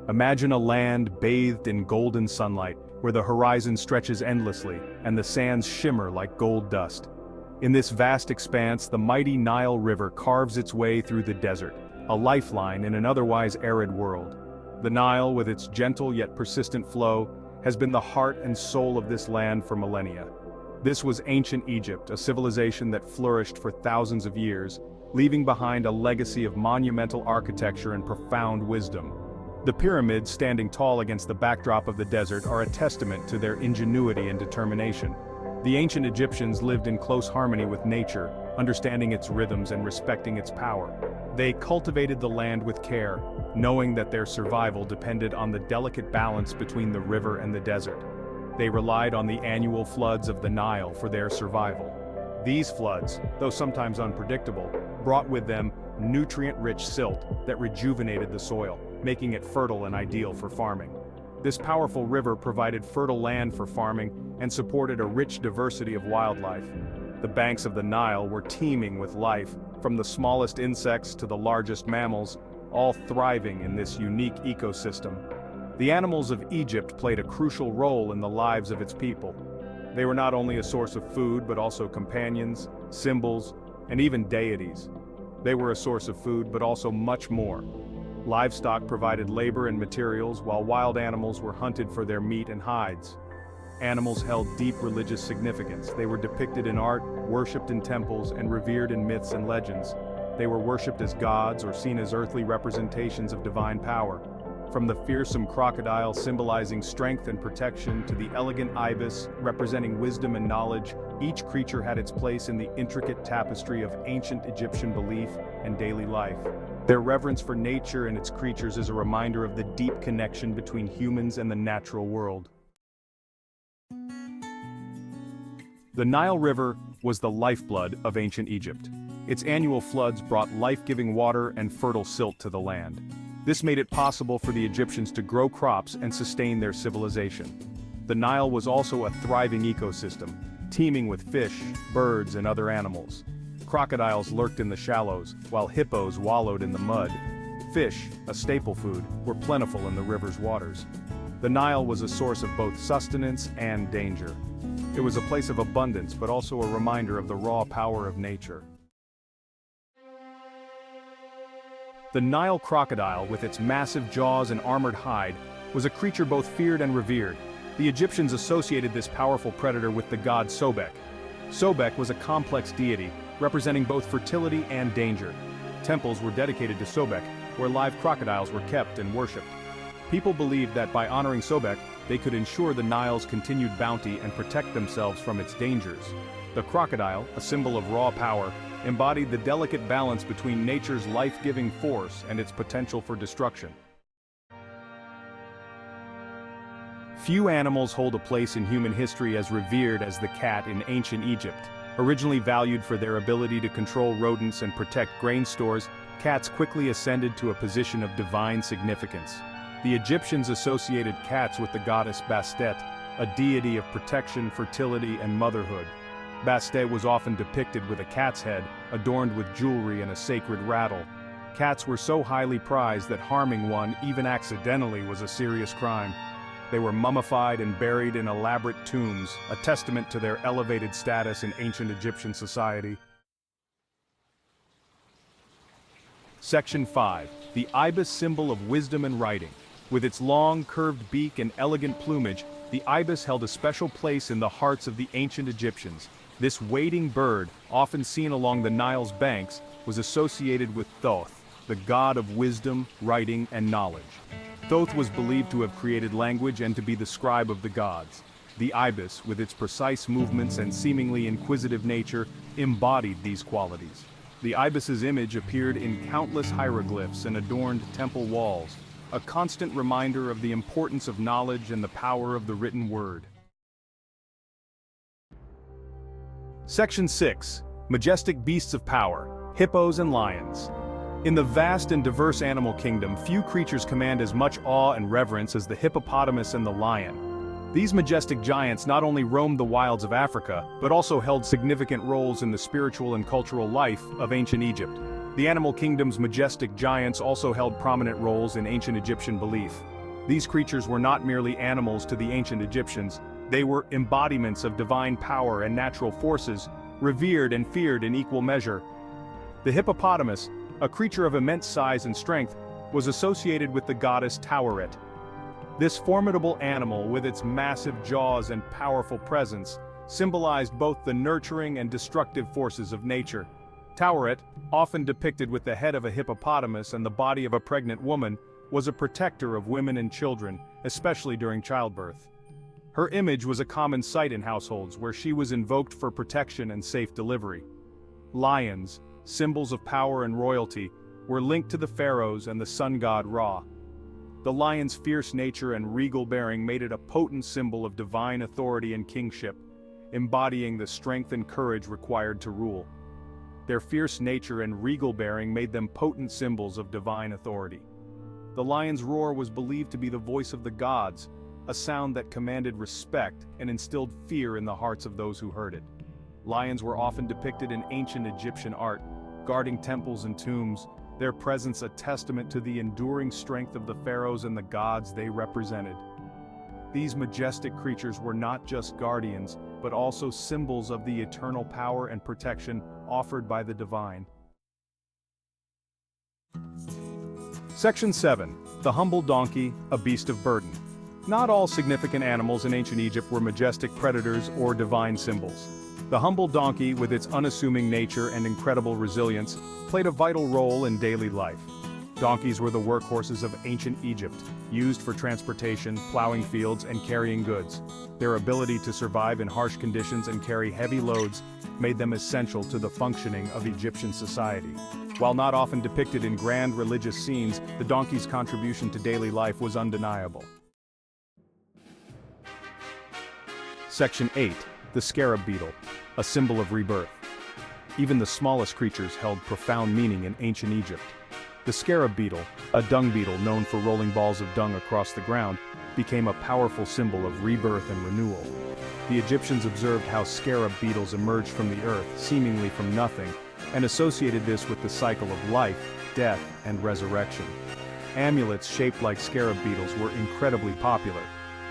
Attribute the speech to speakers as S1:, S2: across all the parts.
S1: Imagine a land bathed in golden sunlight, where the horizon stretches endlessly, and the sands shimmer like gold dust. In this vast expanse, the mighty Nile River carves its way through the desert, a lifeline in an otherwise arid world. The Nile, with its gentle yet persistent flow, has been the heart and soul of this land for millennia. This was ancient Egypt, a civilization that flourished for thousands of years, leaving behind a legacy of monumental architecture and profound wisdom. The pyramids standing tall against the backdrop of the desert are a testament to their ingenuity and determination. The ancient Egyptians lived in close harmony with nature, understanding its rhythms and respecting its power. They cultivated the land with care, knowing that their survival depended on the delicate balance between the river and the desert. They relied on the annual floods of the Nile for their survival. These floods, though sometimes unpredictable, brought with them nutrient-rich silt that rejuvenated the soil, making it fertile and ideal for farming. This powerful river provided fertile land for farming and supported a rich diversity of wildlife. The banks of the Nile were teeming with life, from the smallest insects to the largest mammals, all thriving in this unique ecosystem. The animals of Egypt played a crucial role in the lives of its people. They were not only a source of food but also companions, symbols, and even deities. They were a source of food but also much more. Livestock provided labor and materials, while wild animals were hunted for their meat and hides. Animals held deep religious significance. They were depicted in art, worshipped in temples, and revered in myths and legends. They were worshipped as gods or seen as earthly representations of divine power. From the fearsome crocodile symbolizing strength and protection to the elegant ibis representing wisdom and knowledge, each creature had its place in the intricate tapestry of ancient Egyptian belief and daily life. Their reverence for nature and its creatures is a reminder of the deep connection between humans and the natural world. The Nile River was the lifeblood of ancient Egypt. Its annual floods brought life-giving water and fertile silt to the land. This made it possible for the Egyptians to grow crops and sustain their civilization. The Nile was also a thriving ecosystem, teeming with fish, birds, and other animals. Crocodiles lurked in the shallows, while hippos wallowed in the mud. Fish, a staple food, were plentiful in the river's waters. The Nile was a source of both sustenance and danger. It was a place of abundance but also a reminder of the raw power of nature. The Nile crocodile, with its massive jaws and armored hide, was a creature both feared and revered. The Egyptians associated this powerful predator with the god Sobek. Sobek was a complex deity, representing both fertility and danger. Temples were dedicated to Sobek, where live crocodiles were kept and worshipped. People believed that by honoring Sobek, they could ensure the Nile's continued bounty and protect themselves from its dangers. The crocodile, a symbol of raw power, embodied the delicate balance between nature's life-giving force and its potential for destruction. Few animals hold a place in human history as revered as the cat in ancient Egypt. Originally valued for their ability to control rodents and protect grain stores, cats quickly ascended to a position of divine significance. The Egyptians associated cats with the goddess Bastet, a deity of protection, fertility, and motherhood. Bastet was often depicted with a cat's head, adorned with jewelry and a sacred rattle. Cats were so highly prized that harming one, even accidentally, was a serious crime. They were mummified and buried in elaborate tombs, a testament to their elevated status in ancient Egyptian society. Section 5. The ibis, symbol of wisdom and writing. With its long, curved beak and elegant plumage, the ibis held a special place in the hearts of the ancient Egyptians. This wading bird, often seen along the Nile's banks, was associated with Thoth, the god of wisdom, writing, and knowledge. Thoth was believed to have created language and to be the scribe of the gods. The ibis, with its precise movements and seemingly inquisitive nature, embodied these qualities. The ibis's image appeared in countless hieroglyphs and adorned temple walls, a constant reminder of the importance of knowledge and the power of the written word. Section 6. Majestic beasts of power, hippos and lions. In the vast and diverse animal kingdom, few creatures command as much awe and reverence as the hippopotamus and the lion. These majestic giants not only roamed the wilds of Africa, but also held significant roles in the spiritual and cultural life of ancient Egypt. The animal kingdom's majestic giants also held prominent roles in ancient Egyptian belief. These creatures were not merely animals to the ancient Egyptians, they were embodiments of divine power and natural forces, revered and feared in equal measure. The hippopotamus, a creature of immense size and strength, was associated with the goddess Taweret. This formidable animal, with its massive jaws and powerful presence, symbolized both the nurturing and destructive forces of nature. Taweret, often depicted with the head of a hippopotamus and the body of a pregnant woman, was a protector of women and children, especially during childbirth. Her image was a common sight in households where she was invoked for protection and safe delivery. Lions, symbols of power and royalty, were linked to the pharaohs and the sun god Ra. The lion's fierce nature and regal bearing made it a potent symbol of divine authority and kingship, embodying the strength and courage required to rule. Their fierce nature and regal bearing made them potent symbols of divine authority. The lion's roar was believed to be the voice of the gods, a sound that commanded respect and instilled fear in the hearts of those who heard it. Lions were often depicted in ancient Egyptian art, guarding temples and tombs, their presence a testament to the enduring strength of the pharaohs and the gods they represented. These majestic creatures were not just guardians, but also symbols of the eternal power and protection offered by the divine. Section 7. The humble donkey, a beast of burden. Not all significant animals in ancient Egypt were majestic predators or divine symbols. The humble donkey, with its unassuming nature and incredible resilience, played a vital role in daily life. Donkeys were the workhorses of ancient Egypt, used for transportation, plowing fields, and carrying goods. Their ability to survive in harsh conditions and carry heavy loads made them essential to the functioning of Egyptian society. While not often depicted in grand religious scenes, the donkey's contribution to daily life was undeniable. Section 8. The scarab beetle, a symbol of rebirth. Even the smallest creatures held profound meaning in ancient Egypt. The scarab beetle, a dung beetle known for rolling balls of dung across the ground, became a powerful symbol of rebirth and renewal. The Egyptians observed how scarab beetles emerged from the earth, seemingly from nothing, and associated this with the cycle of life, death, and resurrection. Amulets shaped like scarab beetles were incredibly popular.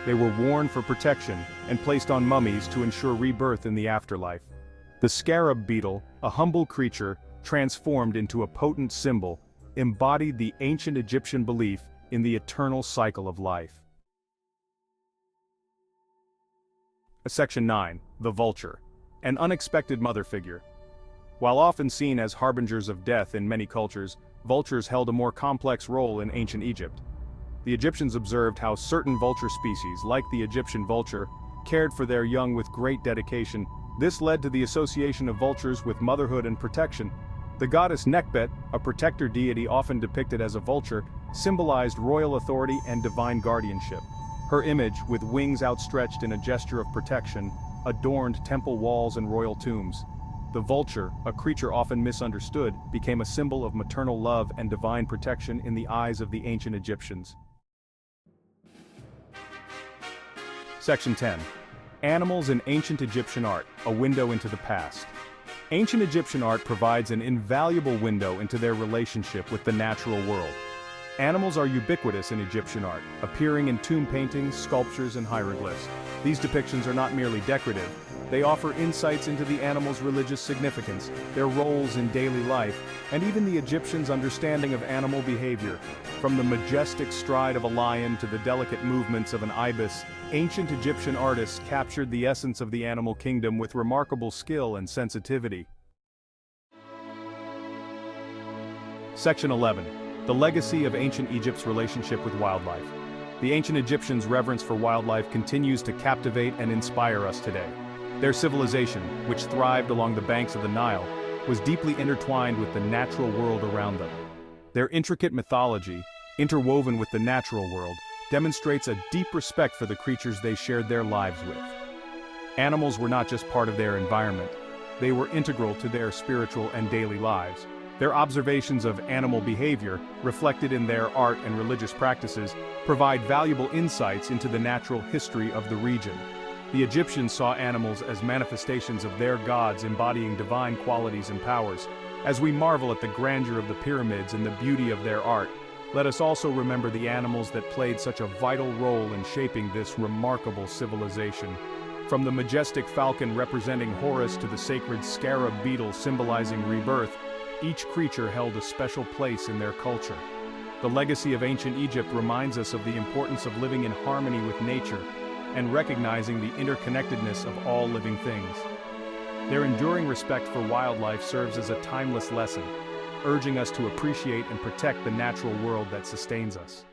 S1: They were worn for protection and placed on mummies to ensure rebirth in the afterlife. The scarab beetle, a humble creature transformed into a potent symbol, embodied the ancient Egyptian belief in the eternal cycle of life. Section 9. The vulture, an unexpected mother figure. While often seen as harbingers of death in many cultures, vultures held a more complex role in ancient Egypt. The Egyptians observed how certain vulture species, like the Egyptian vulture, cared for their young with great dedication. This led to the association of vultures with motherhood and protection. The goddess Nekbet, a protector deity often depicted as a vulture, symbolized royal authority and divine guardianship. Her image, with wings outstretched in a gesture of protection, adorned temple walls and royal tombs. The vulture, a creature often misunderstood, became a symbol of maternal love and divine protection in the eyes of the ancient Egyptians. Section 10. Animals in ancient Egyptian art, a window into the past. Ancient Egyptian art provides an invaluable window into their relationship with the natural world. Animals are ubiquitous in Egyptian art, appearing in tomb paintings, sculptures, and hieroglyphs. These depictions are not merely decorative, they offer insights into the animal's religious significance, their roles in daily life, and even the Egyptians' understanding of animal behavior. From the majestic stride of a lion to the delicate movements of an ibis, ancient Egyptian artists captured the essence of the animal kingdom with remarkable skill and sensitivity. Section 11. The legacy of ancient Egypt's relationship with wildlife. The ancient Egyptians' reverence for wildlife continues to captivate and inspire us today. Their civilization, which thrived along the banks of the Nile, was deeply intertwined with the natural world around them. Their intricate mythology, interwoven with the natural world, demonstrates a deep respect for the creatures they shared their lives with. Animals were not just part of their environment, they were integral to their spiritual and daily lives. Their observations of animal behavior, reflected in their art and religious practices, provide valuable insights into the natural history of the region. The Egyptians saw animals as manifestations of their gods embodying divine qualities and powers, As we marvel at the grandeur of the pyramids and the beauty of their art, let us also remember the animals that played such a vital role in shaping this remarkable civilization. From the majestic falcon representing Horus to the sacred scarab beetle symbolizing rebirth, each creature held a special place in their culture. The legacy of ancient Egypt reminds us of the importance of living in harmony with nature and recognizing the interconnectedness of all living things. Their enduring respect for wildlife serves as a timeless lesson, urging us to appreciate and protect the natural world that sustains us.